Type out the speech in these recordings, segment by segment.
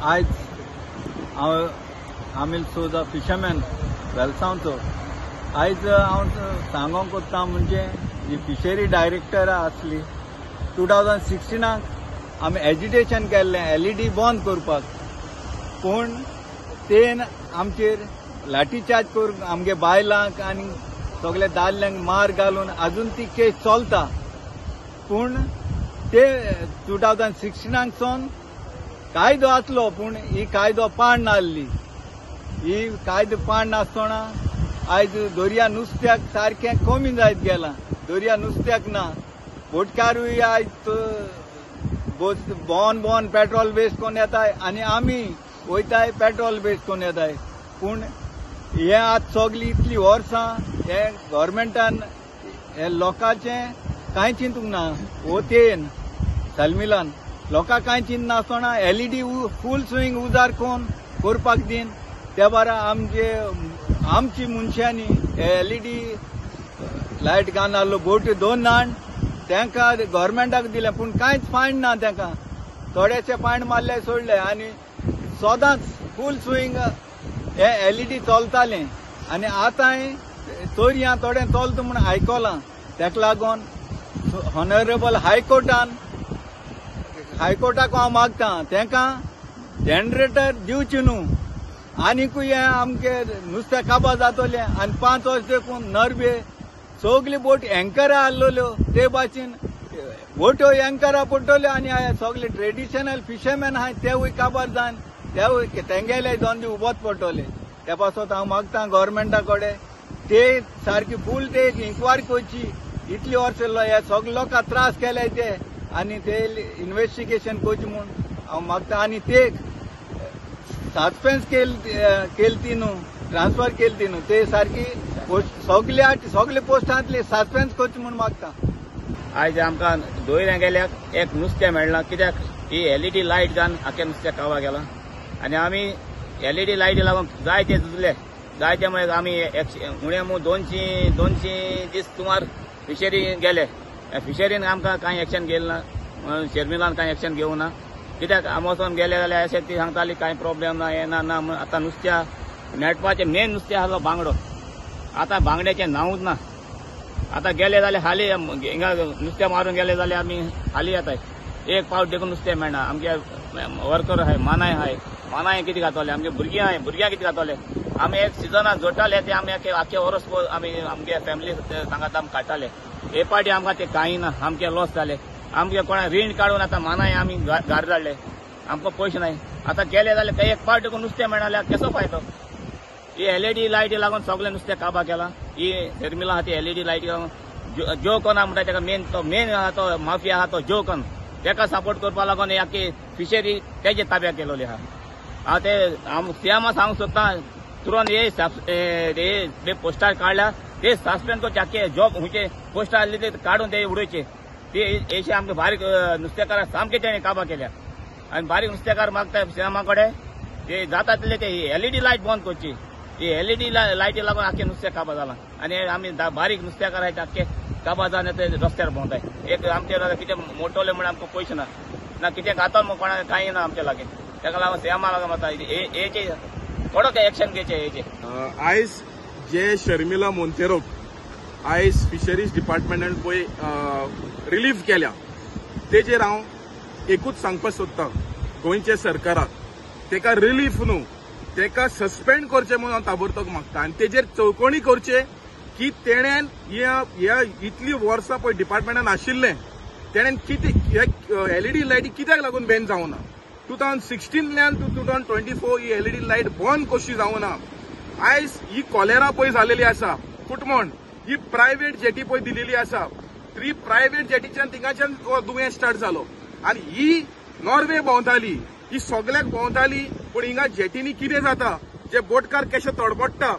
आज आमिल सोजा फिशरमॅन वेलसांवचो आज हांव सांगोंक कोत्ता म्हणजे जी फिशरी डायरेक्टर आसली 2016 आमी एजिटेशन केल्लें LED बंद करपाक, पूण तेन आमचेर लाठीचार्ज करून आमगे बायलांक आनी सगळे दादल्यांक मार घालून अजून ती केस चलता। पूण ते 2016 सावन कायदो आसलो, पूण ही कायदो पाड नासली। ही कायदो पाड नासतना आयज दर्या नुस्त्याक सारकें कमी जायत गेलां। दर्या नुस्त्याक ना, बोटकारूय आयज बोन पेट्रोल वेस्ट कोन्न येताय आनी आमी वयताय पेट्रोल वेस्ट कोन्न येताय। पूण हे आज सगळी इतली वर्सां हे गव्हर्मेंटान हे लोकांचें कांय चिंतूंक ना। वतेन सलमिलान लोकांक कांय चिंत नासतना LED फूल स्विंग उजार करपाक दिन त्या बारा आमची मनशांनी LED लायट घालून आहलो बोट 2 नाण तांकां गव्हर्मेंटाक दिले, पूण कांयच फायन ना तांकां। थोडेशे फायन मारले सोडले आनी सदांच फूल स्विंग हे LED चलतालें आनी आतांय चोरयां थोडें चलता म्हूण आयकलां। ताका लागून ऑनरेबल हायकोर्टाक हांव मागतां तांकां जनरेटर दिवचे न्हू, आनीकूय हे आमगे नुस्तें काबां जातलें आनी 5 वर्स देखून नरबे सगली बोट एंकरां आहल्यो ते भाशेन बोट्यो एंकरां पडटल्यो आनी सगळे ट्रेडिशनल फिशरमॅन आहाय तेवूय काबार जावन तेवूय तेंगेले धंदे उबोच पडटले। त्या पासत हांव मागतां गव्हर्मेंटा कडेन ते सारकी फूल ते इन्क्वायरी करची। इतली वर्सां हे सगळे लोकांक त्रास केले ते आनी ते इन्व्हेस्टिगेशन करची म्हूण हांव मागतां। आनी ते सस्पेन्स केली न्हू, ट्रान्सफर केली न्हू, ते सारकी सगळे पोस्टांतली सस्पेन्स करची म्हूण मागतां। आयज आमकां दोयऱ्या गेल्याक एक नुस्तें मेळना, कित्याक ही LED लायट घालून आख्या नुस्तें काबां गेलां आनी आमी LED लायटी लागून जायते झुजले। जायते मुळे आमी उणे 200 दीस सुमार फिशरीन गेले। फिशरीन आमकां कांय एक्शन घेतलें ना, शर्मिलान कांय एक्शन घेवं ना। कित्याक आमी वचोन गेले जाल्यार अशें ती सांगताली कांय प्रॉब्लेम ना, हें ना म्हूण। आतां नुस्त्या मेळपाचें मेन नुस्तें आसलो बांगडो, आतां बांगड्याचें नांवूच ना। आतां गेले जाल्यार हालीं हिंगा नुस्तें मारून गेले जाल्यार आमी हालीं येताय, एक पावट देखून नुस्तें मेळना। आमगे वर्कर आहाय, मानाय कितें घातले, आमगे भुरग्यां कितें घातले। आमी एक सिजनाक जोडटाले ते आमी आख्खे वर्स आमी आमगे फॅमिली सांगात आमी काडटाले। हे पाटी आमकां ते कांय ना, आमचे लॉस जाले। आमगे कोणा रीण काडून आतां मानाय आमी घर धाडले, आमकां पयशे नाय। आतां गेले जाल्यार एक पावट देखून नुस्तें मेळना जाल्यार कसो फायदो। ही LED लायटी लागून सगळे नुस्तें काबां केलां। ही शर्मिला आहा ती LED लायटी लागून जो कोण म्हणटा ताका मेन आहा तो माफिया आहा तो जो कोण ताका सपोर्ट करपा लागून ही आख्खी फिशरी तेजे ताब्यात केलेली आहा। हांव ते सीएमा सांगूंक सोदतां, तुरंत हे पोस्टार काडल्या ते सस्पेंड करचे, आख्खे जॉब खंयचे पोस्टार आसले ते काडून ते उडोवचे। ते हेचे आमचे बारीक नुस्तेकार सामके तेणें काबां केल्या आनी बारीक नुस्तेकार मागता सीएमा कडेन ते जाता तितले ते LED लायट बंद करची। ही LED लायटी लागून आख्खे नुस्तें काबां जालां आनी आमी बारीक नुस्तेकार आहाय ते आख्खे काबां जावन ते रस्त्यार भोंवताय। एक आमचे कितें मोटोले म्हण आमकां पयशे ना कितें घातलो म्हूण कोणा कांय ना आमचे लागीं। ताका लागून सीएमा लागून वता हेचे कडक एक्शन घेवचे हेचे। आयज जे शर्मिला मोंतेरोक आयज फिशरीज डिपार्टमेंटान पळय रिलीफ केल्या तेजेर हांव एकूच सांगपाक सोदतां गोंयच्या सरकाराक, तेका रिलीफ न्हू तेका सस्पेंड करचें म्हणून हांव ताबडतोब मागता आनी तेजेर चौकणी करचे की तेणेन ह्या इतली वर्सां पळय डिपार्टमेंटान आशिल्लें तेणेन कितें LED लायटी कित्याक लागून बॅन जावना। 2016 टू 2024 ही LED लायट बंद कशी जावना। आयज ही कॉलेरा पळय जालेली आसा, कुटमण ही प्रायव्हेट जेटी पळय दिलेली आसा, 3 प्रायव्हेट जेटीच्यान थिंगाच्यान दुयेंस स्टार्ट जालो आनी ही नॉर्वे भोंवताली, ही सगळ्याक भोंवताली। पूण हिंगा जेटीनी कितें जाता, जे बोटकार कशे तडपडटा,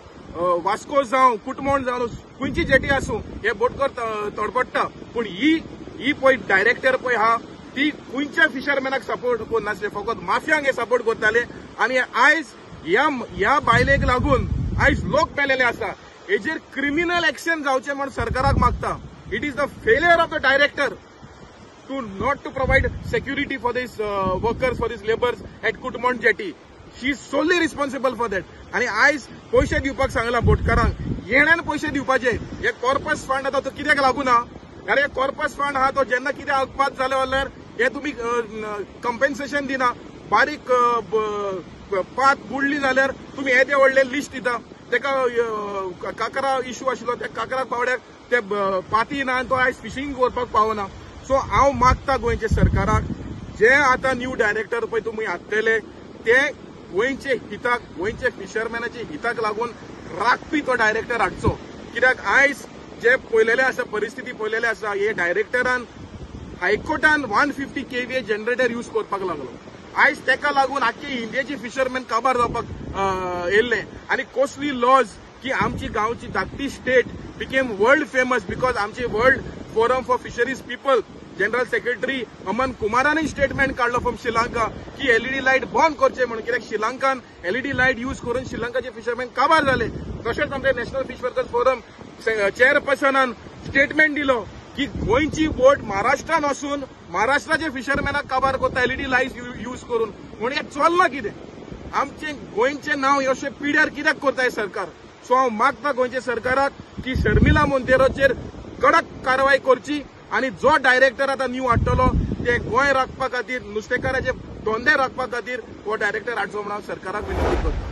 वास्को जावं कुटमण जावं खंयची जेटी आसूं हे बोटकार तडपडटा। पूण ही पळय डायरेक्टर पळय आहा ती खंयच्या फिशरमॅनाक सपोर्ट करनासले, फकत माफियांक हे सपोर्ट करताले। आनी आयज ह्या बायलेक लागून आयज लोक मेलेले आसा। हेजेर क्रिमिनल एक्शन जावचें म्हण सरकाराक मागता। It is the failure of the director not to provide security for these workers, for these laborers at Kutumont jetty. She is solely responsible for that. आणि आयज पैसे दिवपाक सांगला बोटकारांक येण्यान पैसे दिवपाचे. हे कॉर्पस फंड आता तो कित्याक लागू ना? अरे कॉर्पस फंड हा तो जेन्ना कितें अपघात जाले जाल्यार हे तुम्ही कंपेन्सेशन दिना. बारीक पात बुडली जाल्यार तुम्ही येदे व्हडले लिस्ट दिता. तेका काकरा इश्यू आशिल्लो त्या काकरा पावड्याक ते पाती ना तो आयज फिशिंग करपाक पावना. सो हांव मागता गोंयच्या सरकाराक जे आता न्यू डायरेक्टर पळय तुमी हाडटले ते गोंयचे हिताक गोंयचे फिशरमॅनाचे हिताक लागून राखपी तो डायरेक्टर हाडचो. कित्याक आयज जे पळयलेले आसा परिस्थिती पळयलेले आसा हे डायरेक्टरान हायकोर्टान 150 kVA जनरेटर यूज करपाक लागलो. आयज तेका लागून आख्खे इंडियेचे फिशरमॅन काबार जावपाक येयल्ले आणि कोस्टली लॉज की आमची गांवची धाकटी state became world famous because आमचे world forum for fisheries people general secretary Aman कुमारानय स्टेटमेंट काढलो फ्रॉम श्रीलंका की एलईडी लाईट बंद करचे म्हणून. कित्याक श्रीलंकान एलईडी लाईट यूज करून श्रीलंकाचे फिशरमॅन काबार झाले. तशेंच आमचे नॅशनल फिश वर्कर्स फोरम चेअरपर्सनान स्टेटमेंट दिलो की गोंयची बोट महाराष्ट्रान वचून महाराष्ट्राचे फिशरमॅनाक काबार करता एलईडी लाईट यूज करून. म्हणून हे चलना कितें? आमचे गोंयचे नाव अशें पिड्यार कित्याक करताय सरकार? सो हांव मागता गोंयच्या सरकाराक की शर्मिला मोंतेरोचेर कडक कारवाय करची आणि जो डायरेक्टर आता न्यू हाडटलो ते गोंय राखपा खातीर नुस्तेकाराचे धंदे राखपा खातीर हो डायरेक्टर हाडचो म्हणून सरकाराक विनंती करता.